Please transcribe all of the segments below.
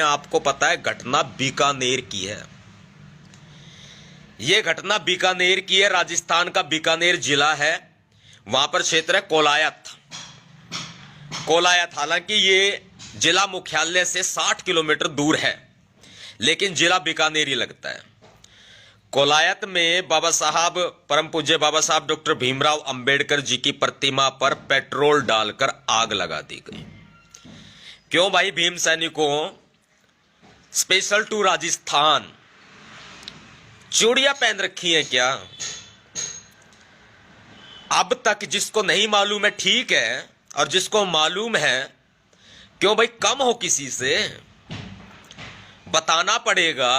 आपको पता है घटना बीकानेर की है। यह घटना बीकानेर की है, राजस्थान का बीकानेर जिला है। वहां पर क्षेत्र है कोलायत। हालांकि ये जिला मुख्यालय से 60 किलोमीटर दूर है, लेकिन जिला बीकानेर ही लगता है। कोलायत में बाबा साहब, परम पूज्य बाबा साहब डॉक्टर भीमराव अंबेडकर जी की प्रतिमा पर पेट्रोल डालकर आग लगा दी गई। क्यों भाई? भीम सैनिकों, स्पेशल टू राजस्थान, चूड़ियां पहन रखी हैं क्या? अब तक जिसको नहीं मालूम है ठीक है, और जिसको मालूम है, क्यों भाई कम हो किसी से? बताना पड़ेगा।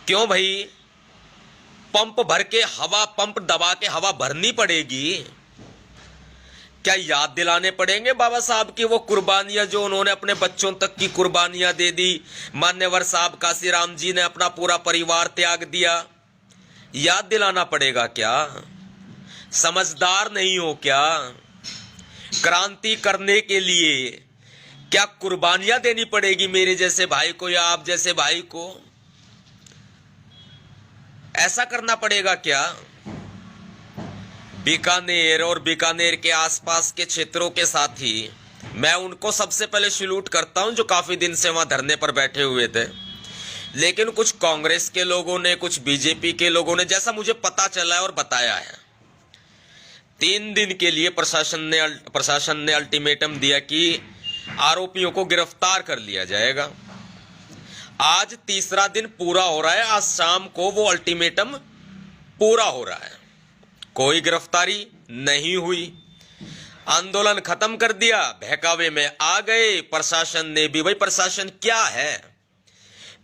क्यों भाई? पंप भर के हवा, पंप दबा के हवा भरनी पड़ेगी क्या? याद दिलाने पड़ेंगे बाबा साहब की वो कुर्बानियां जो उन्होंने अपने बच्चों तक की कुर्बानियां दे दी। मान्यवर साहब काशीराम जी ने अपना पूरा परिवार त्याग दिया। याद दिलाना पड़ेगा क्या? समझदार नहीं हो क्या? क्रांति करने के लिए क्या कुर्बानियां देनी पड़ेगी मेरे जैसे भाई को या आप जैसे भाई को? ऐसा करना पड़ेगा क्या? बीकानेर और बीकानेर के आसपास के क्षेत्रों के साथी, मैं उनको सबसे पहले सैल्यूट करता हूं जो काफी दिन से वहां धरने पर बैठे हुए थे। लेकिन कुछ कांग्रेस के लोगों ने, कुछ बीजेपी के लोगों ने, जैसा मुझे पता चला है और बताया है, 3 दिन के लिए प्रशासन ने अल्टीमेटम दिया कि आरोपियों को गिरफ्तार कर लिया जाएगा। आज तीसरा दिन पूरा हो रहा है, आज शाम को वो अल्टीमेटम पूरा हो रहा है, कोई गिरफ्तारी नहीं हुई। आंदोलन खत्म कर दिया, बहकावे में आ गए प्रशासन ने भी। भाई प्रशासन क्या है?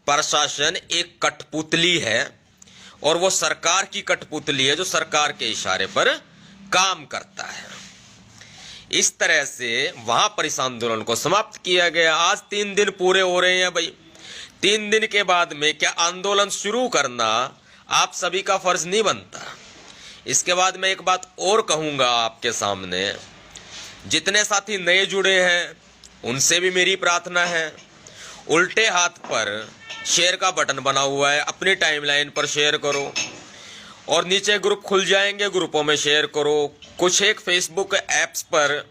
प्रशासन एक कठपुतली है, और वो सरकार की कठपुतली है जो सरकार के इशारे पर काम करता है। इस तरह से वहां पर इस आंदोलन को समाप्त किया गया। आज 3 दिन पूरे हो रहे हैं भाई। 3 दिन के बाद में क्या आंदोलन शुरू करना आप सभी का फर्ज नहीं बनता? इसके बाद मैं एक बात और कहूंगा आपके सामने, जितने साथी नए जुड़े हैं उनसे भी मेरी प्रार्थना है, उल्टे हाथ पर शेयर का बटन बना हुआ है, अपनी टाइमलाइन पर शेयर करो, और नीचे ग्रुप खुल जाएंगे, ग्रुपों में शेयर करो। कुछ एक फेसबुक ऐप्स पर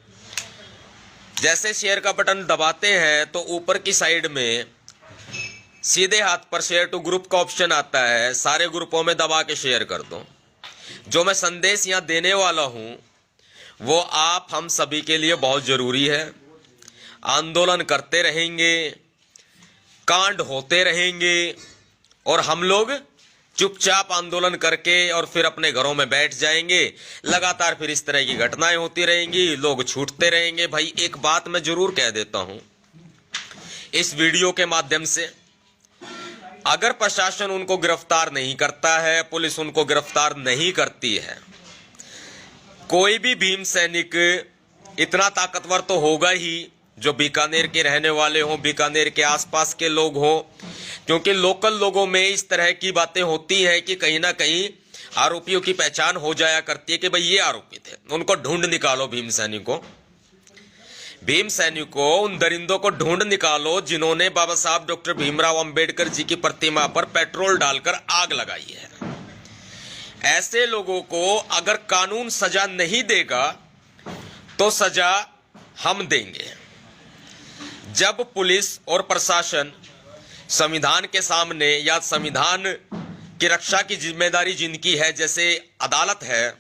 जैसे शेयर का बटन दबाते हैं तो ऊपर की साइड में सीधे हाथ पर शेयर टू ग्रुप का ऑप्शन आता है, सारे ग्रुपों में दबा के शेयर कर दो। जो मैं संदेश यहां देने वाला हूं वो आप हम सभी के लिए बहुत जरूरी है। आंदोलन करते रहेंगे, कांड होते रहेंगे, और हम लोग चुपचाप आंदोलन करके और फिर अपने घरों में बैठ जाएंगे। लगातार फिर इस तरह की घटनाएं होती रहेंगी, लोग छूटते रहेंगे। भाई एक बात मैं जरूर कह देता हूं इस वीडियो के माध्यम से, अगर प्रशासन उनको गिरफ्तार नहीं करता है, पुलिस उनको गिरफ्तार नहीं करती है, कोई भी भीम सैनिक इतना ताकतवर तो होगा ही जो बीकानेर के रहने वाले हों, बीकानेर के आसपास के लोग हों। क्योंकि लोकल लोगों में इस तरह की बातें होती हैं कि कहीं ना कहीं आरोपियों की पहचान हो जाया करती है कि भाई ये आरोपी थे, उनको ढूंढ निकालो। भीम सैनिकों, उन दरिंदों को ढूंढ निकालो जिन्होंने बाबा साहब डॉक्टर भीमराव अंबेडकर जी की प्रतिमा पर पेट्रोल डालकर आग लगाई है। ऐसे लोगों को अगर कानून सजा नहीं देगा तो सजा हम देंगे। जब पुलिस और प्रशासन संविधान के सामने, या संविधान की रक्षा की जिम्मेदारी जिनकी है, जैसे अदालत है,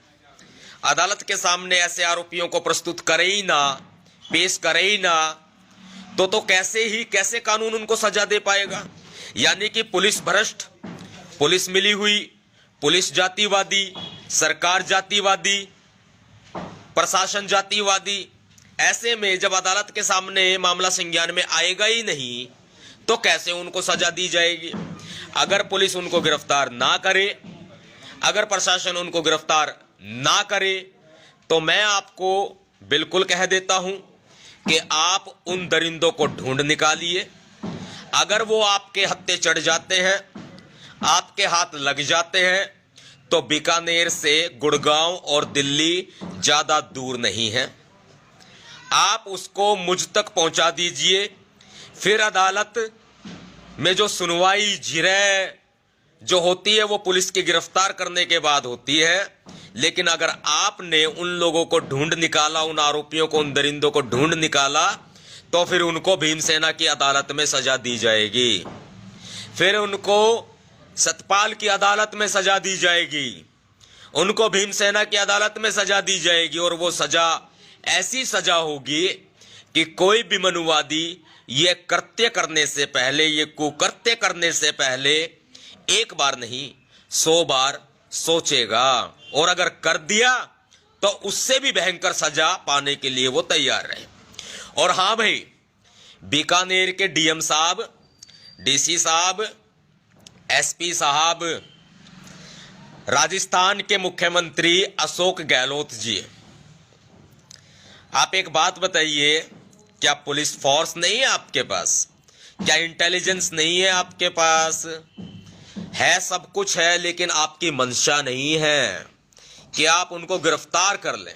अदालत के सामने ऐसे आरोपियों को प्रस्तुत करे ही ना, पेश करे ही ना, तो कैसे कानून उनको सजा दे पाएगा? यानी कि पुलिस भ्रष्ट, पुलिस मिली हुई, पुलिस जातिवादी, सरकार जातिवादी, प्रशासन जातिवादी। ऐसे में जब अदालत के सामने मामला संज्ञान में आएगा ही नहीं तो कैसे उनको सजा दी जाएगी? अगर पुलिस उनको गिरफ्तार ना करे, अगर प्रशासन उनको गिरफ्तार ना करे, तो मैं आपको बिल्कुल कह देता हूं कि आप उन दरिंदों को ढूंढ निकालिए। अगर वो आपके हत्थे चढ़ जाते हैं, आपके हाथ लग जाते हैं, तो बीकानेर से गुड़गांव और दिल्ली ज्यादा दूर नहीं है। आप उसको मुझ तक पहुंचा दीजिए। फिर अदालत में जो सुनवाई जिरह जो होती है वो पुलिस की गिरफ्तार करने के बाद होती है। लेकिन अगर आपने उन लोगों को ढूंढ निकाला, उन आरोपियों को, उन दरिंदों को ढूंढ निकाला, तो फिर उनको भीमसेना की अदालत में सजा दी जाएगी, फिर उनको सतपाल की अदालत में सजा दी जाएगी, उनको भीमसेना की अदालत में सजा दी जाएगी। और वो सजा ऐसी सजा होगी कि कोई भी मनुवादी ये कृत्य करने से पहले, ये कुकृत्य करने से पहले एक बार नहीं 100 बार सोचेगा, और अगर कर दिया तो उससे भी भयंकर सजा पाने के लिए वो तैयार रहे। और हां भाई, बीकानेर के डीएम साहब, डीसी साहब, एसपी साहब, राजस्थान के मुख्यमंत्री अशोक गहलोत जी, आप एक बात बताइए, क्या पुलिस फोर्स नहीं है आपके पास? क्या इंटेलिजेंस नहीं है आपके पास? है, सब कुछ है, लेकिन आपकी मंशा नहीं है कि आप उनको गिरफ्तार कर लें।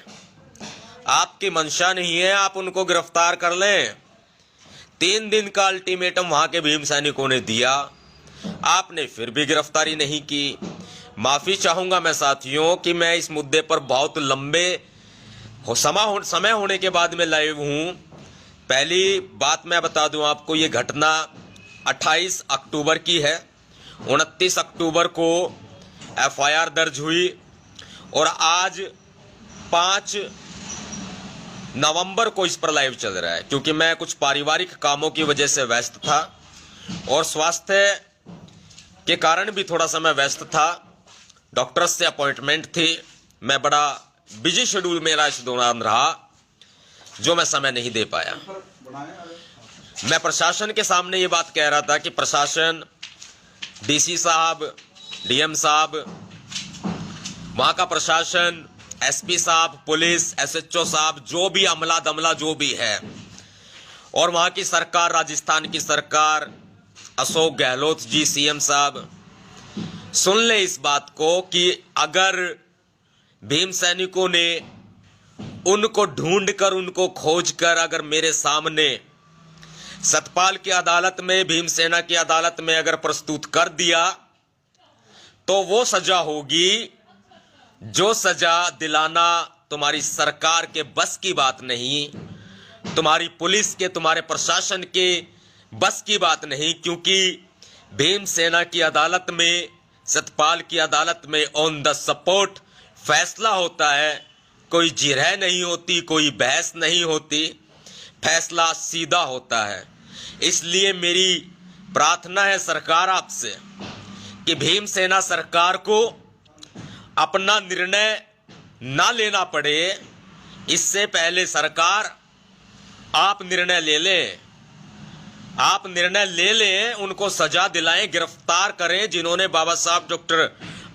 आपकी मंशा नहीं है आप उनको गिरफ्तार कर लें। 3 दिन का अल्टीमेटम वहां के भीम सैनिकों ने दिया, आपने फिर भी गिरफ्तारी नहीं की। माफी चाहूंगा मैं साथियों कि मैं इस मुद्दे पर बहुत लंबे समय होने के बाद में लाइव हूं। पहली बात मैं बता दूं आपको, ये घटना 28 अक्टूबर की है। 29 अक्टूबर को एफआईआर दर्ज हुई और आज 5 नवंबर को इस पर लाइव चल रहा है, क्योंकि मैं कुछ पारिवारिक कामों की वजह से व्यस्त था और स्वास्थ्य के कारण भी थोड़ा समय व्यस्त था। डॉक्टर से अपॉइंटमेंट थी, मैं बड़ा बिजी शेड्यूल मेरा इस दौरान रहा, जो मैं समय नहीं दे पाया। मैं प्रशासन के सामने ये बात कह रहा था कि प्रशासन, डीसी साहब, डीएम साहब, वहां का प्रशासन, एसपी साहब, पुलिस, एसएचओ साहब, जो भी अमला दमला जो भी है, और वहां की सरकार, राजस्थान की सरकार, अशोक गहलोत जी सीएम साहब, सुन ले इस बात को कि अगर भीम सैनिकों ने उनको ढूंढकर, उनको खोजकर अगर मेरे सामने सतपाल की अदालत में, भीमसेना की अदालत में अगर प्रस्तुत कर दिया, तो वो सजा होगी जो सजा दिलाना तुम्हारी सरकार के बस की बात नहीं, तुम्हारी पुलिस के, तुम्हारे प्रशासन के बस की बात नहीं। क्योंकि भीमसेना की अदालत में, सतपाल की अदालत में ऑन द स्पॉट फैसला होता है, कोई जिरह नहीं होती, कोई बहस नहीं होती, फैसला सीधा होता है। इसलिए मेरी प्रार्थना है सरकार आपसे कि भीमसेना सरकार को अपना निर्णय ना लेना पड़े, इससे पहले सरकार आप निर्णय ले लें, आप निर्णय ले लें, उनको सजा दिलाएं, गिरफ्तार करें जिन्होंने बाबा साहब डॉक्टर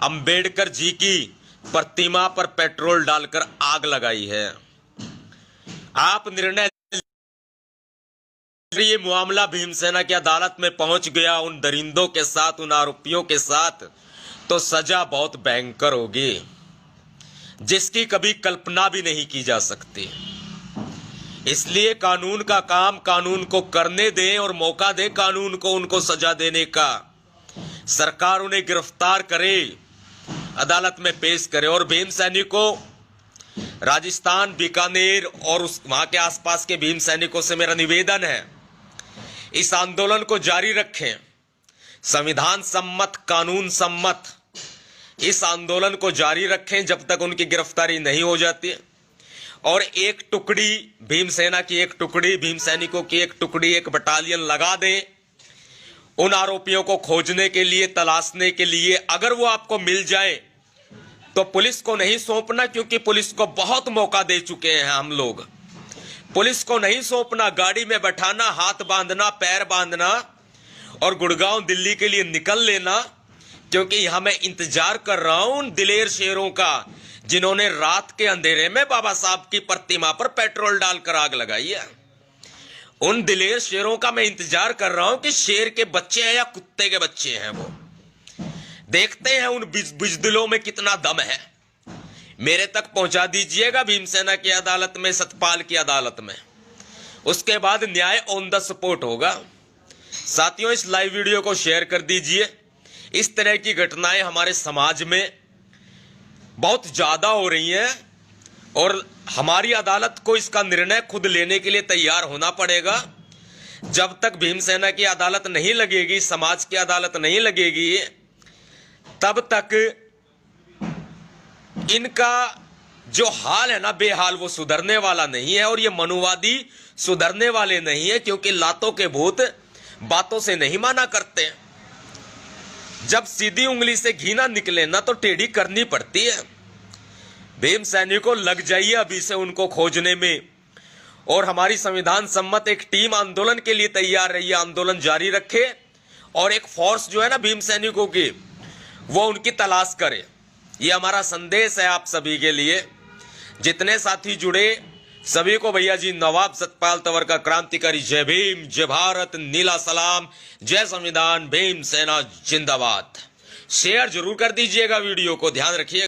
अंबेडकर जी की प्रतिमा पर पेट्रोल डालकर आग लगाई है। आप निर्णय, ये मामला भीमसेना की अदालत में पहुंच गया उन दरिंदों के साथ, उन आरोपियों के साथ, तो सजा बहुत भयंकर होगी, जिसकी कभी कल्पना भी नहीं की जा सकती। इसलिए कानून का काम कानून को करने दें और मौका दें कानून को उनको सजा देने का। सरकार उन्हें गिरफ्तार करे, अदालत में पेश करे। और भीम सैनिकों, राजस्थान, बीकानेर और वहां के आसपास के भीम सैनिकों से मेरा निवेदन है, इस आंदोलन को जारी रखें, संविधान सम्मत, कानून सम्मत इस आंदोलन को जारी रखें जब तक उनकी गिरफ्तारी नहीं हो जाती। और एक टुकड़ी भीमसेना की, एक टुकड़ी भीम सैनिकों की, एक टुकड़ी, एक बटालियन लगा दें उन आरोपियों को खोजने के लिए, तलाशने के लिए। अगर वो आपको मिल जाए तो पुलिस को नहीं सौंपना, क्योंकि पुलिस को बहुत मौका दे चुके हैं हम लोग। पुलिस को नहीं सौंपना, गाड़ी में बैठाना, हाथ बांधना, पैर बांधना और गुड़गांव, दिल्ली के लिए निकल लेना। क्योंकि यहां मैं इंतजार कर रहा हूं उन दिलेर शेरों का जिन्होंने रात के अंधेरे में बाबा साहब की प्रतिमा पर पेट्रोल डालकर आग लगाई है। उन दिलेर शेरों का मैं इंतजार कर रहा हूं कि शेर के बच्चे हैं या कुत्ते के बच्चे हैं। वो देखते हैं उन बुजदिलों में कितना दम है। मेरे तक पहुंचा दीजिएगा भीमसेना की अदालत में, सतपाल की अदालत में। उसके बाद न्याय ऑन द स्पॉट होगा। साथियों, इस लाइव वीडियो को शेयर कर दीजिए। इस तरह की घटनाएं हमारे समाज में बहुत ज्यादा हो रही हैं और हमारी अदालत को इसका निर्णय खुद लेने के लिए तैयार होना पड़ेगा। जब तक भीमसेना की अदालत नहीं लगेगी, समाज की अदालत नहीं लगेगी, तब तक इनका जो हाल है ना बेहाल, वो सुधरने वाला नहीं है। और ये मनुवादी सुधरने वाले नहीं है, क्योंकि लातों के भूत बातों से नहीं माना करते। जब सीधी उंगली से घी ना निकले ना तो टेढ़ी करनी पड़ती है। भीम सैनिकों, लग जाइए अभी से उनको खोजने में। और हमारी संविधान सम्मत एक टीम आंदोलन के लिए तैयार रही है, आंदोलन जारी रखे और एक फोर्स जो है ना भीम सैनिकों की, वो उनकी तलाश करे। ये हमारा संदेश है आप सभी के लिए। जितने साथी जुड़े सभी को भैया जी नवाब सतपाल तंवर का क्रांतिकारी जय भीम, जय भारत, नीला सलाम, जय संविधान, भीम सेना जिंदाबाद। शेयर जरूर कर दीजिएगा वीडियो को, ध्यान रखिए।